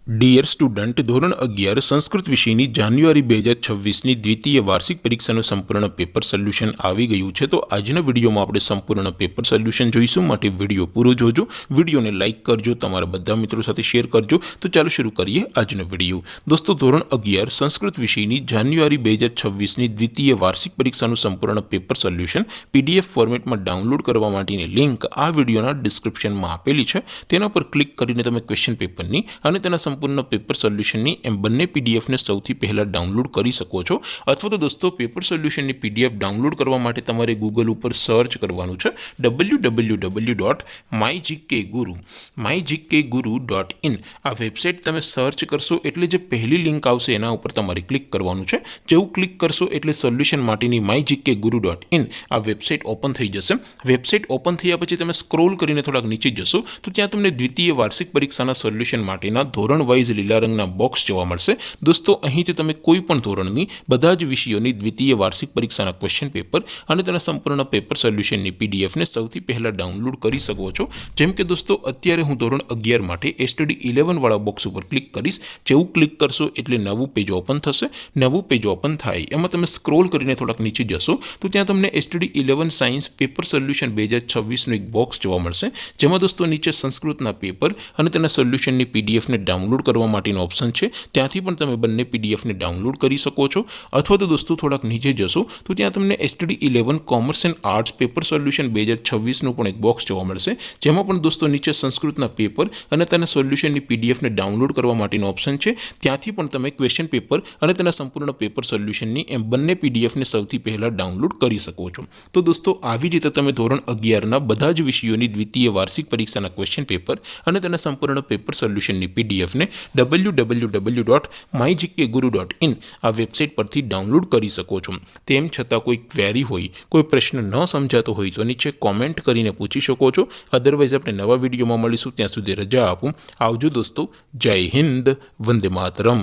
Dear student, ધોરણ 11 સંસ્કૃત વિષયની જાન્યુઆરી 2026ની દ્વિતીય વાર્ષિક પરીક્ષાનું સંપૂર્ણ પેપર સોલ્યુશન આવી ગયું છે। તો આજના વિડીયોમાં આપણે સંપૂર્ણ પેપર સોલ્યુશન જોઈશું, માટે વિડીયો પૂરો જોજો, વિડીયોને લાઇક કરજો, તમારા બધા મિત્રો સાથે શેર કરજો। તો ચાલો શરૂ કરીએ આજનો વિડીયો। દોસ્તો, ધોરણ 11 સંસ્કૃત વિષયની જાન્યુઆરી 2026ની દ્વિતીય વાર્ષિક પરીક્ષાનું સંપૂર્ણ પેપર સોલ્યુશન PDF ફોર્મેટમાં ડાઉનલોડ કરવા માટેની લિંક આ વિડીયોના ડિસ્ક્રિપ્શનમાં આપેલી છે। તેના પર ક્લિક કરીને તમે ક્વેશ્ચન પેપરની અને તેના સંપૂર્ણ પેપર સોલ્યુશનની એમ બંને પીડીએફને સૌથી પહેલા ડાઉનલોડ કરી શકો છો। અથવા તો દોસ્તો, પેપર સોલ્યુશનની પીડીએફ ડાઉનલોડ કરવા માટે તમારે ગૂગલ ઉપર સર્ચ કરવાનું છે www.mygkguru.in। આ વેબસાઇટ તમે સર્ચ કરશો એટલે જે પહેલી લિંક આવશે એના ઉપર તમારે ક્લિક કરવાનું છે। જેવું ક્લિક કરશો એટલે સોલ્યુશન માટેની mygkguru.in આ વેબસાઇટ ઓપન થઈ જશે। વેબસાઇટ ઓપન થયા પછી તમે સ્ક્રોલ કરીને થોડાક નીચે જશો તો ત્યાં તમને દ્વિતીય વાર્ષિક પરીક્ષાના સોલ્યુશન માટેના ધોરણ વાઇઝ લીલા રંગના બોક્સ જોવા મળશે। દોસ્તો, અહીંથી તમે કોઈ પણ ધોરણની બધા જ વિષયોની દ્વિતીય વાર્ષિક પરીક્ષાના ક્વેશ્ચન પેપર અને તેના સંપૂર્ણ પેપર સોલ્યુશનની પીડીએફને સૌથી પહેલા ડાઉનલોડ કરી શકો છો। જેમ કે દોસ્તો, અત્યારે હું ધોરણ 11 માટે STD 11 વાળા બોક્સ ઉપર ક્લિક કરીશ। જેવું ક્લિક કરશો એટલે નવું પેજ ઓપન થશે। નવું પેજ ઓપન થાય એમાં તમે સ્ક્રોલ કરીને થોડાક નીચે જશો તો ત્યાં તમને STD 11 સાયન્સ પેપર સોલ્યુશન 2026નું એક બોક્સ જોવા મળશે, જેમાં દોસ્તો નીચે સંસ્કૃતના પેપર અને તેના સોલ્યુશનની પીડીએફને ડાઉનલોડ કરવા માટેનો ઓપ્શન છે। ત્યાંથી પણ તમે બંને પીડીએફને ડાઉનલોડ કરી શકો છો। અથવા તો દોસ્તો, થોડાક નીચે જશો તો ત્યાં તમને STD 11 commerce and arts paper solution 2026નું પણ એક બોક્સ જોવા મળશે, જેમાં પણ દોસ્તો નીચે સંસ્કૃતના પેપર અને તેના સોલ્યુશનની પીડીએફને ડાઉનલોડ કરવા માટેનો ઓપ્શન છે। ત્યાંથી પણ તમે ક્વેશ્ચન પેપર અને તેના સંપૂર્ણ પેપર સોલ્યુશનની એમ બંને પીડીએફને સૌથી પહેલા ડાઉનલોડ કરી શકો છો। તો દોસ્તો, આવી રીતે તમે ધોરણ 11ના બધા જ વિષયોની દ્વિતીય વાર્ષિક પરીક્ષાના ક્વેશ્ચન પેપર અને તેના સંપૂર્ણ પેપર સોલ્યુશનની પીડીએફને www.mygkguru.in આ વેબસાઇટ પરથી ડાઉનલોડ કરી શકો છો। તેમ છતાં કોઈ ક્વેરી હોય, કોઈ પ્રશ્ન ન સમજાતો હોય તો નીચે કોમેન્ટ કરીને પૂછી શકો છો। અધરવાઇઝ આપણે નવા વિડીયોમાં મળીશું, ત્યાં સુધી રજા આપું। આવજો દોસ્તો, જય હિન્દ, વંદે માતરમ।